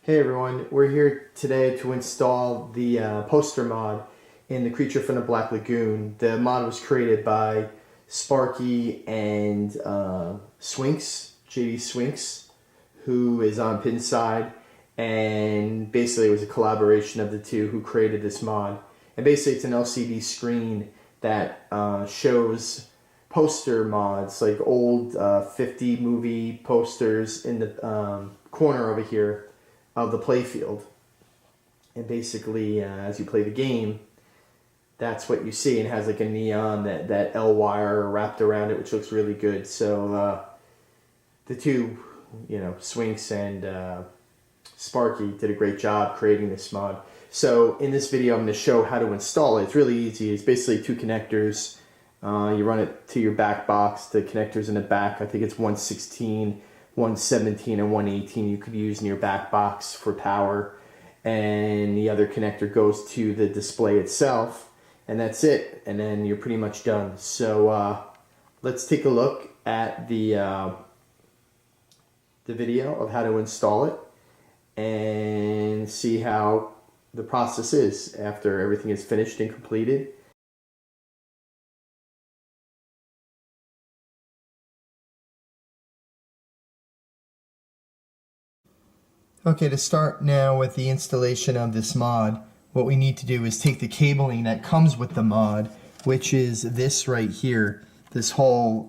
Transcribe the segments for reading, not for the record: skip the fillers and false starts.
Hey everyone, we're here today to install the poster mod in the Creature from the Black Lagoon. The mod was created by Sparky and Jady Swinks, who is on Pinside, and basically it was a collaboration of the two who created this mod. And basically it's an LCD screen that shows poster mods, like old 50 movie posters in the corner over here of the playfield. And basically as you play the game, that's what you see, and it has like a neon that L wire wrapped around it, which looks really good. So the two, Swinks and Sparky did a great job creating this mod. So in this video I'm going to show how to install it. It's really easy. It's basically two connectors. You run it to your back box. The connectors in the back, I think it's 116, 117, and 118 you could use in your back box for power. And the other connector goes to the display itself. And that's it. And then you're pretty much done. So let's take a look at the video of how to install it and see how the process is after everything is finished and completed. Okay, to start now with the installation of this mod, what we need to do is take the cabling that comes with the mod, which is this right here, this whole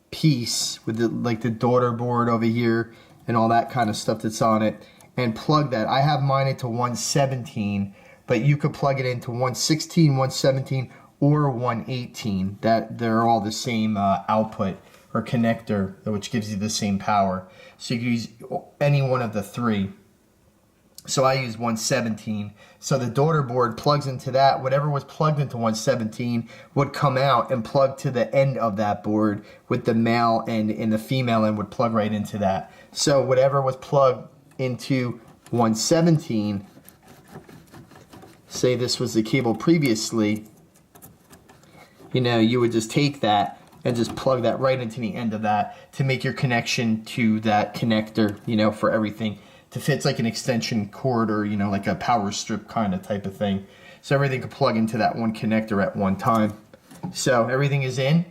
piece with the daughter board over here and all that kind of stuff that's on it, and plug that. I have mine into 117, but you could plug it into 116, 117, or 118. That they're all the same output or connector, which gives you the same power. So you can use any one of the three. So I use 117. So the daughter board plugs into that. Whatever was plugged into 117 would come out and plug to the end of that board, with the male end and the female end would plug right into that. So whatever was plugged into 117, say this was the cable previously, you would just take that and just plug that right into the end of that to make your connection to that connector, for everything to fit. It's like an extension cord or, like a power strip kind of type of thing. So everything could plug into that one connector at one time. So everything is in.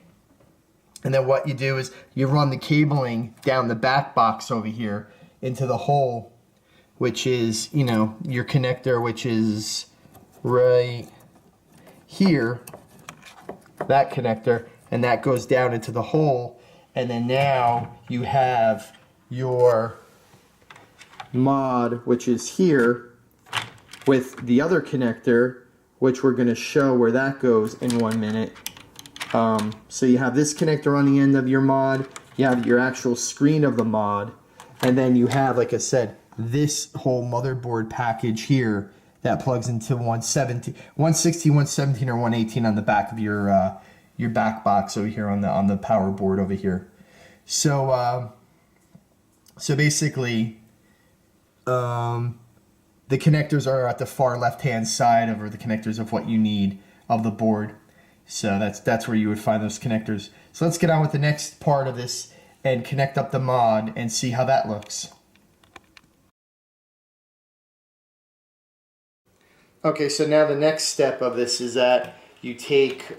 And then what you do is you run the cabling down the back box over here into the hole, which is, your connector, which is right here, that connector. And that goes down into the hole, and then now you have your mod, which is here, with the other connector, which we're going to show where that goes in 1 minute. So you have this connector on the end of your mod, you have your actual screen of the mod, and then you have, like I said, this whole motherboard package here that plugs into 117, 116, 117, or 118 on the back of your back box over here on the power board over here. So so basically the connectors are at the far left hand side of, or the connectors of what you need of the board. So that's where you would find those connectors. So let's get on with the next part of this and connect up the mod and see how that looks. Okay, so now the next step of this is that you take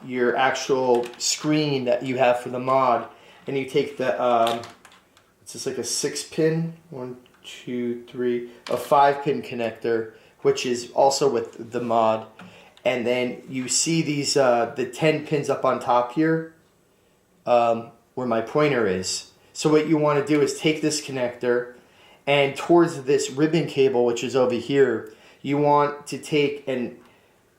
your actual screen that you have for the mod, and you take the, it's just like a 6-pin, 1, 2, 3, a 5-pin connector, which is also with the mod, and then you see these, the 10 pins up on top here, where my pointer is. So what you want to do is take this connector, and towards this ribbon cable, which is over here, you want to take and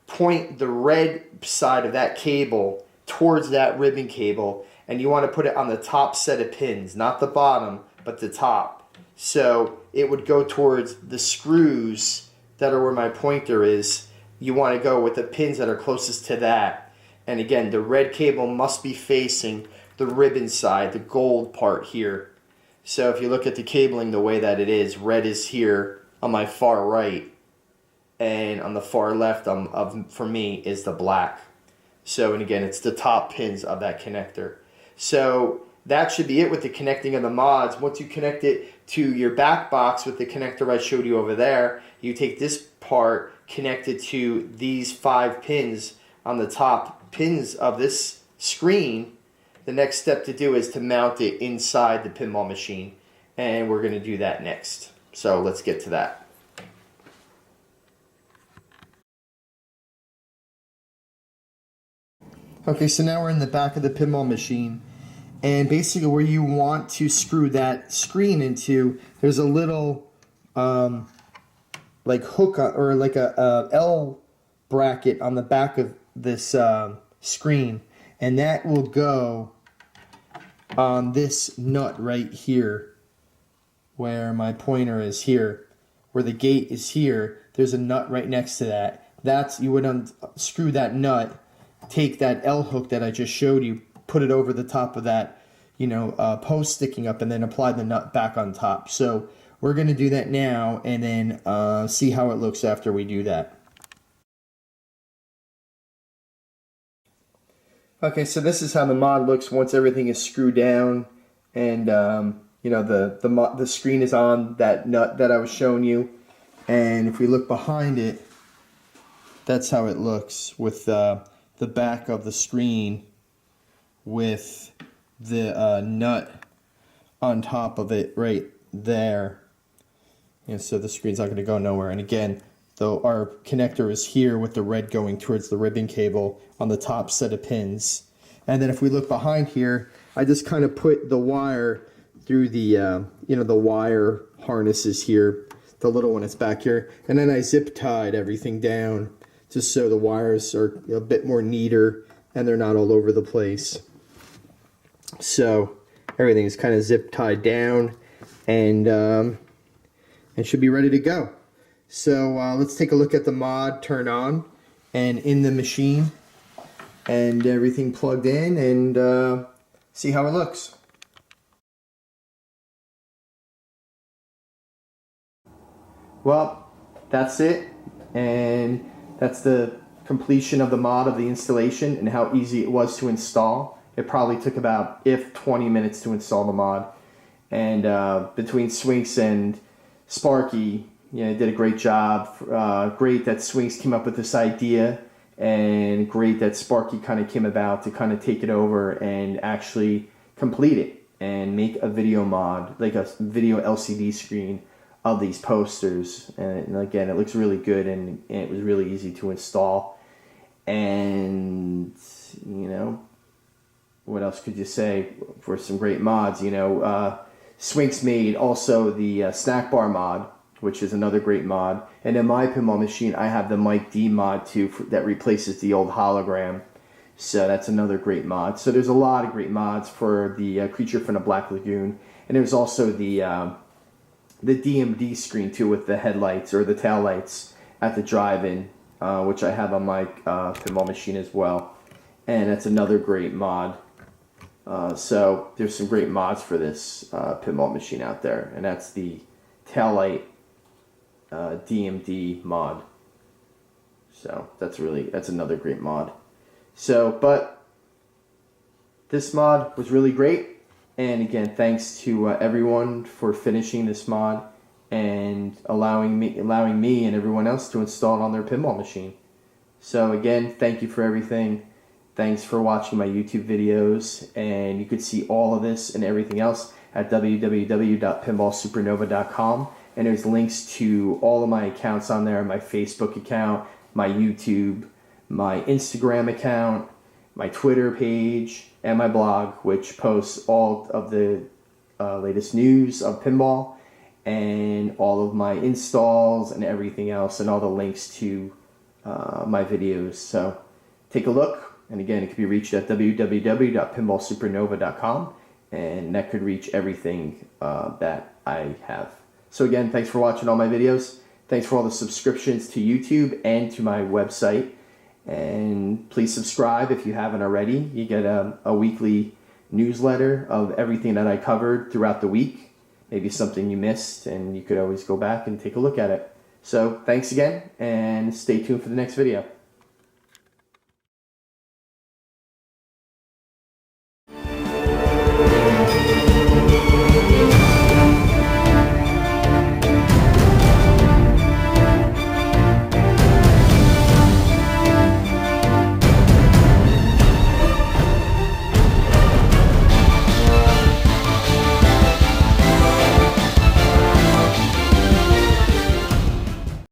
point the red side of that cable towards that ribbon cable, and you want to put it on the top set of pins, not the bottom, but the top. So it would go towards the screws that are where my pointer is. You want to go with the pins that are closest to that. And again, the red cable must be facing the ribbon side, the gold part here. So if you look at the cabling the way that it is, red is here on my far right, and on the far left for me is the black. So, and again, it's the top pins of that connector. So that should be it with the connecting of the mods. Once you connect it to your back box with the connector I showed you over there, you take this part, connect it to these 5 pins on the top pins of this screen. The next step to do is to mount it inside the pinball machine, and we're going to do that next. So let's get to that. Okay, so now we're in the back of the pinball machine, and basically where you want to screw that screen into, there's a little like hook or like a L bracket on the back of this screen, and that will go on this nut right here where my pointer is here, where the gate is here. There's a nut right next to that. That's, you would unscrew that nut, take that L hook that I just showed you, put it over the top of that, post sticking up, and then apply the nut back on top. So we're going to do that now, and then see how it looks after we do that. Okay, so this is how the mod looks once everything is screwed down, and the screen is on that nut that I was showing you. And if we look behind it, that's how it looks with the back of the screen with the nut on top of it right there. And so the screen's not going to go nowhere. And again, though, our connector is here with the red going towards the ribbon cable on the top set of pins. And then if we look behind here, I just kind of put the wire through the the wire harnesses here, the little one that's back here, and then I zip tied everything down just so the wires are a bit more neater and they're not all over the place. So everything is kind of zip tied down and should be ready to go. So let's take a look at the mod turn on and in the machine and everything plugged in, and see how it looks. Well, that's it, and that's the completion of the mod of the installation and how easy it was to install. It probably took about 20 minutes to install the mod, and between Swinks and Sparky, did a great job. Great that Swinks came up with this idea, and great that Sparky kind of came about to kind of take it over and actually complete it and make a video mod, like a video LCD screen of these posters. And again, it looks really good, and it was really easy to install. And what else could you say for some great mods? Swinks made also the snack bar mod, which is another great mod. And in my pinball machine, I have the Mike D mod too, that replaces the old hologram. So that's another great mod. So there's a lot of great mods for the Creature from the Black Lagoon. And there's also the DMD screen too, with the headlights or the tail lights at the drive-in, which I have on my pinball machine as well. And that's another great mod. So there's some great mods for this pinball machine out there, and that's the tail light DMD mod. So that's another great mod. So, but this mod was really great. And again, thanks to everyone for finishing this mod and allowing me and everyone else to install it on their pinball machine. So again, thank you for everything. Thanks for watching my YouTube videos, and you could see all of this and everything else at www.pinballsupernova.com. And there's links to all of my accounts on there: my Facebook account, my YouTube, my Instagram account, my Twitter page, and my blog, which posts all of the latest news of pinball and all of my installs and everything else, and all the links to my videos. So take a look, and again, it can be reached at www.pinballsupernova.com, and that could reach everything that I have. So again, thanks for watching all my videos. Thanks for all the subscriptions to YouTube and to my website. And please subscribe if you haven't already. You get a weekly newsletter of everything that I covered throughout the week. Maybe something you missed, and you could always go back and take a look at it. So thanks again, and stay tuned for the next video.